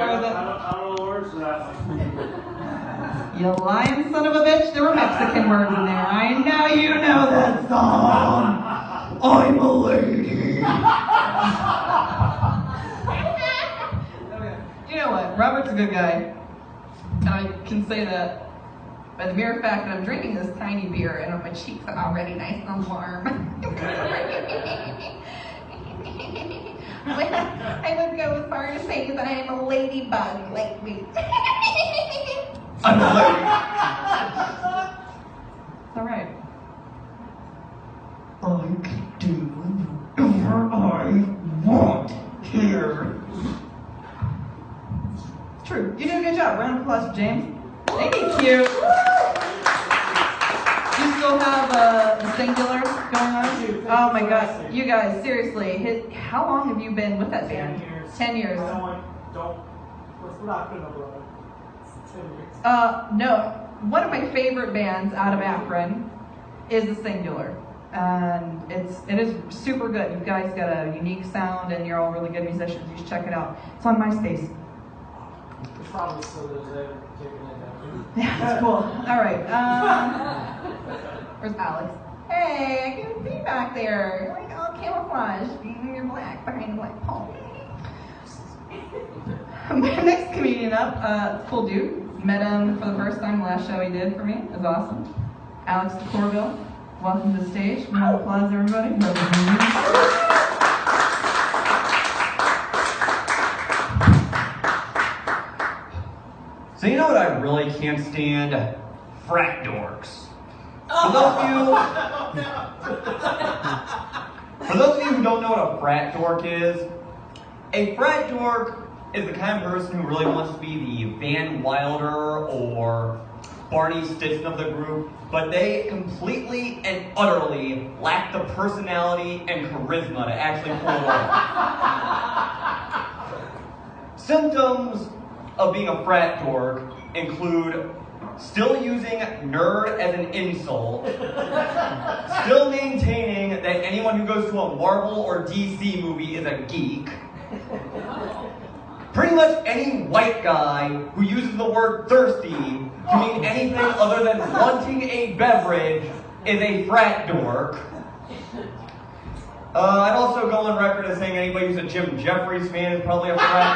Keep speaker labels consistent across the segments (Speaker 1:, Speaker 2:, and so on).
Speaker 1: with it.
Speaker 2: I don't know the words to that one.
Speaker 1: You lying son of a bitch. There were Mexican words in there. I know you know that song. I'm a lady. Okay. You know what? Robert's a good guy. And I can say that by the mere fact that I'm drinking this tiny beer and my cheeks are already nice and warm. I would go as far as saying that I am a ladybug lately. I'm a lady. It's alright. I can do whatever I want here. It's true. You do a good job. Round of applause for James. Thank you. You still have the singular going on? Oh my gosh. You guys, seriously. How long have you been with that band?
Speaker 2: 10 years.
Speaker 1: 10 years.
Speaker 2: We're not good enough, brother. It's 10 years.
Speaker 1: No. One of my favorite bands out of Akron is the Singular. And it is super good. You guys got a unique sound and you're all really good musicians. You should check it out. It's on MySpace.
Speaker 2: It's probably still there.
Speaker 1: Yeah, that's cool. All right. Where's Alex? Hey, I can see back there. You're like all camouflage. You're black behind the black pole. Next comedian up, cool dude. Met him for the first time last show he did for me. It was awesome. Alex DeCorville. Welcome to the stage. Round of applause, everybody.
Speaker 3: So you know what I really can't stand? Frat dorks. For those of you who don't know what a frat dork is, a frat dork is the kind of person who really wants to be the Van Wilder or Barney Stinson of the group, but they completely and utterly lack the personality and charisma to actually pull it off. Symptoms of being a frat dork include still using nerd as an insult, still maintaining that anyone who goes to a Marvel or DC movie is a geek, pretty much any white guy who uses the word thirsty to mean anything other than wanting a beverage is a frat dork. I'd also go on record as saying anybody who's a Jim Jeffries fan is probably a frat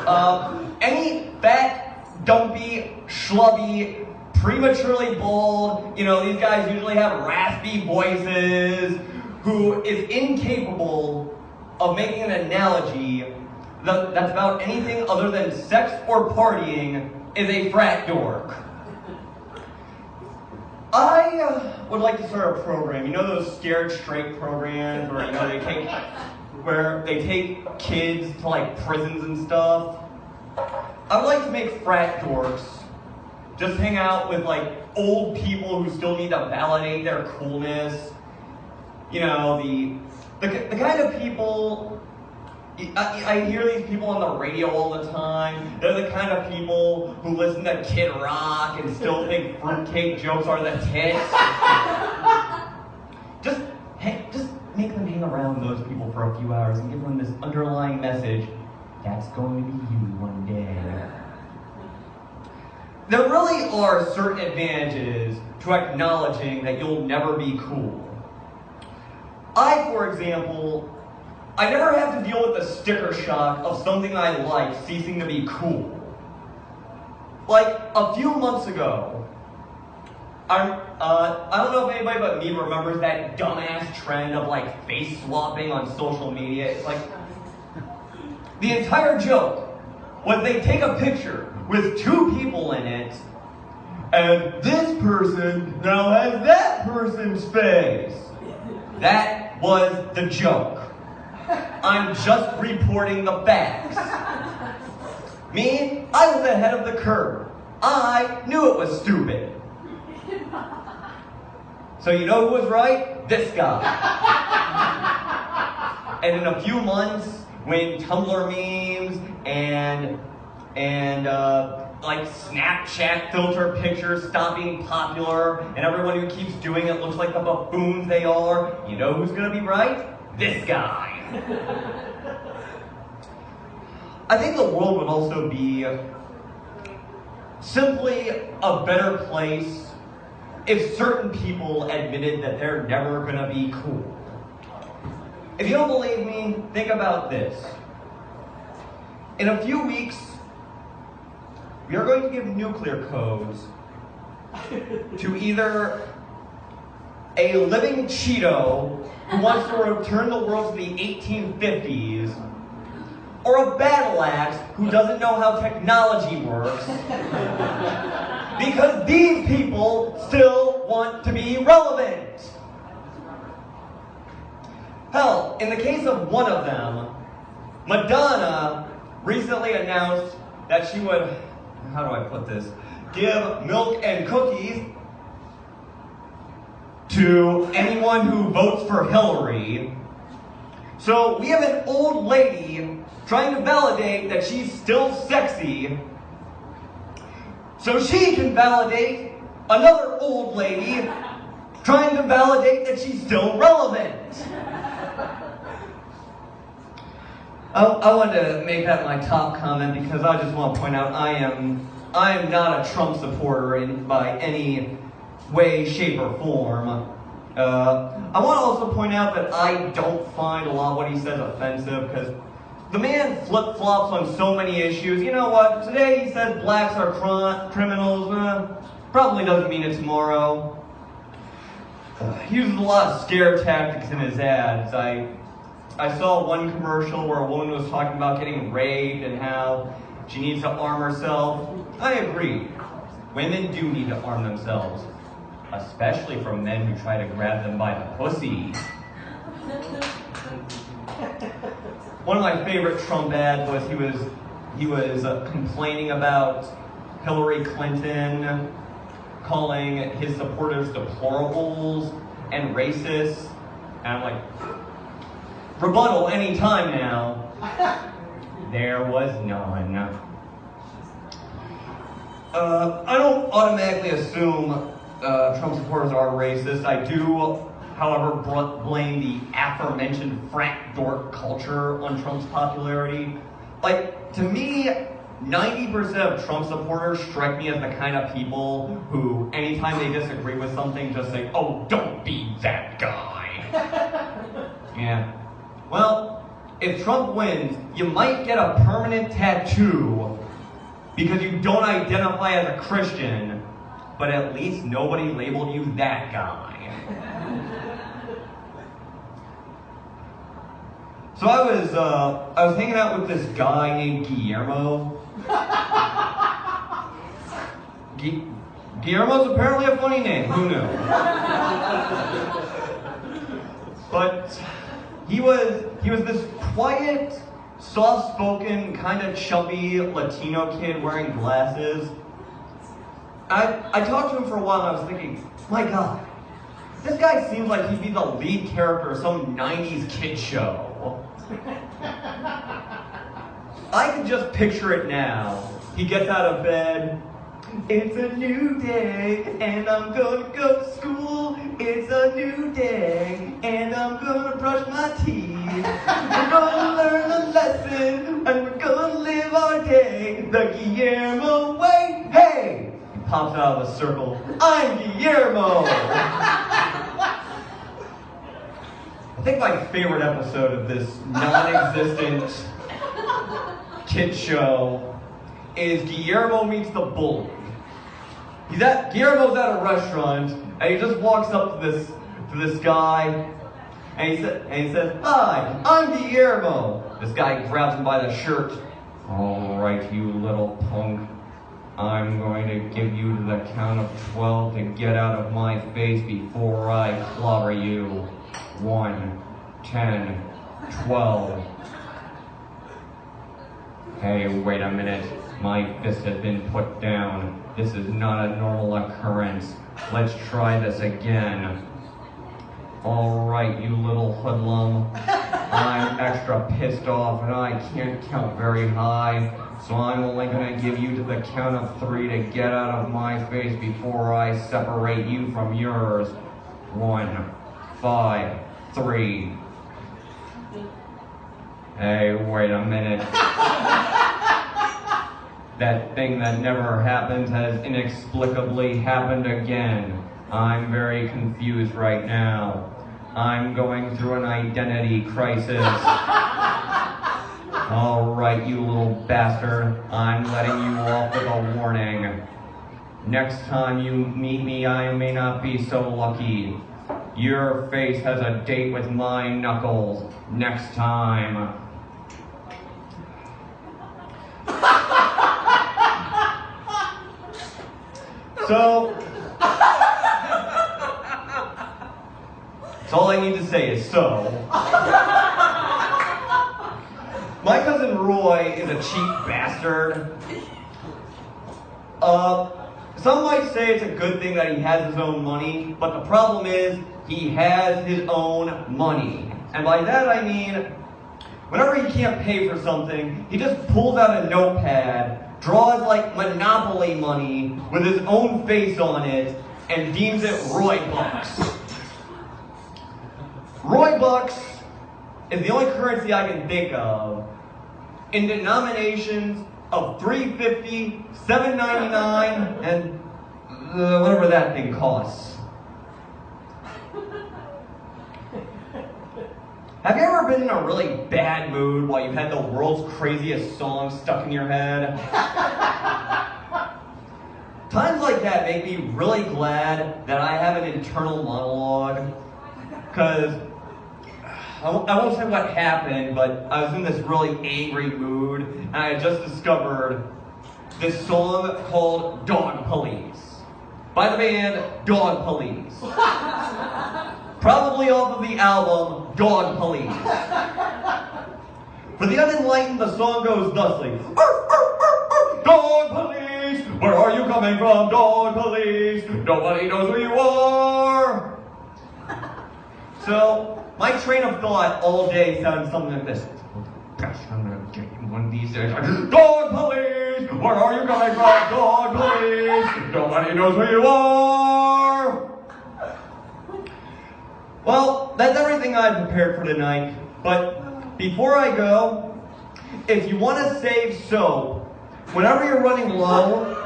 Speaker 3: dork. Any fat, dumpy, schlubby, prematurely bald, these guys usually have raspy voices, who is incapable of making an analogy that's about anything other than sex or partying is a frat dork. I would like to start a program. You know those scared straight programs where they take kids to like prisons and stuff? I would like to make frat dorks just hang out with like old people who still need to validate their coolness. The kind of people, I hear these people on the radio all the time. They're the kind of people who listen to Kid Rock and still think fruitcake jokes are the tits. Just make them hang around those people for a few hours and give them this underlying message. That's going to be you one day. There really are certain advantages to acknowledging that you'll never be cool. For example, I never have to deal with the sticker shock of something I like ceasing to be cool. Like, a few months ago, I don't know if anybody but me remembers that dumbass trend of, like, face swapping on social media. It's like, the entire joke was they take a picture with two people in it, and this person now has that person's face. That was the joke. I'm just reporting the facts. Me, I was ahead of the curve. I knew it was stupid. So you know who was right? This guy. And in a few months, when Tumblr memes and like Snapchat filter pictures stop being popular, and everyone who keeps doing it looks like the buffoons they are, you know who's gonna be right? This guy. I think the world would also be simply a better place if certain people admitted that they're never gonna be cool. If you don't believe me, think about this. In a few weeks, we are going to give nuclear codes to either a living Cheeto who wants to return the world to the 1850s, or a battle axe who doesn't know how technology works, because these people still want to be relevant. Hell, in the case of one of them, Madonna recently announced that she would, how do I put this, give milk and cookies to anyone who votes for Hillary. So we have an old lady trying to validate that she's still sexy, so she can validate another old lady trying to validate that she's still relevant. I wanted to make that my top comment because I just want to point out I am not a Trump supporter by any way, shape, or form. I want to also point out that I don't find a lot of what he says offensive because the man flip-flops on so many issues. You know what? Today he says blacks are criminals. Probably doesn't mean it tomorrow. He uses a lot of scare tactics in his ads. I saw one commercial where a woman was talking about getting raped and how she needs to arm herself. I agree. Women do need to arm themselves, especially from men who try to grab them by the pussy. One of my favorite Trump ads was he was complaining about Hillary Clinton, calling his supporters deplorables and racists, and I'm like, rebuttal anytime now. There was none. I don't automatically assume Trump supporters are racist. I do, however, blame the aforementioned frat dork culture on Trump's popularity. Like, to me, 90% of Trump supporters strike me as the kind of people who, anytime they disagree with something, just say, oh, don't be that guy. Yeah. Well, if Trump wins, you might get a permanent tattoo because you don't identify as a Christian, but at least nobody labeled you that guy. So I was hanging out with this guy named Guillermo. Guillermo's apparently a funny name. Who knew? But he was this quiet, soft-spoken, kind of chubby Latino kid wearing glasses. I talked to him for a while and I was thinking, my God, this guy seems like he'd be the lead character of some 90s kid show. I can just picture it now. He gets out of bed. It's a new day, and I'm gonna go to school. It's a new day, and I'm gonna brush my teeth. We're gonna learn a lesson, and we're gonna live our day the Guillermo way. Hey! He pops out of the circle. I'm Guillermo! I think my favorite episode of this non-existent kid show is Guillermo Meets the Bully. Guillermo's at a restaurant and he just walks up to this guy and he says, "Hi, I'm Guillermo." This guy grabs him by the shirt. "All right, you little punk. I'm going to give you to the count of 12 to get out of my face before I clobber you. 1, 10, 12. Hey, wait a minute. My fist has been put down. This is not a normal occurrence. Let's try this again. All right, you little hoodlum. I'm extra pissed off and I can't count very high, so I'm only going to give you to the count of 3 to get out of my face before I separate you from yours. 1, 5, 3. Hey, wait a minute. That thing that never happened has inexplicably happened again. I'm very confused right now. I'm going through an identity crisis. All right, you little bastard. I'm letting you off with a warning. Next time you meet me, I may not be so lucky. Your face has a date with my knuckles. Next time. So, that's all I need to say is so. My cousin Roy is a cheap bastard. Some might say it's a good thing that he has his own money, but the problem is he has his own money. And by that I mean, whenever he can't pay for something, he just pulls out a notepad, draws like Monopoly money with his own face on it, and deems it Roy Bucks. Roy Bucks is the only currency I can think of in denominations of $3.50, $7.99, and whatever that thing costs. Have you ever been in a really bad mood while you've had the world's craziest song stuck in your head? Times like that make me really glad that I have an internal monologue, because I won't say what happened, but I was in this really angry mood, and I had just discovered this song called Dog Police by the band Dog Police. Probably off of the album Dog Police. For the unenlightened, the song goes thusly. Dog Police, where are you coming from, Dog Police? Nobody knows who you are. So, my train of thought all day sounded something like this. Gosh, I'm gonna get you one of these days. Dog Police! Where are you coming from? Dog Police! Nobody knows who you are! Well, that's everything I've prepared for tonight. But before I go, if you want to save soap, whenever you're running low,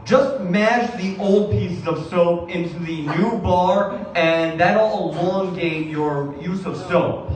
Speaker 3: just mash the old pieces of soap into the new bar, and that'll elongate your use of soap.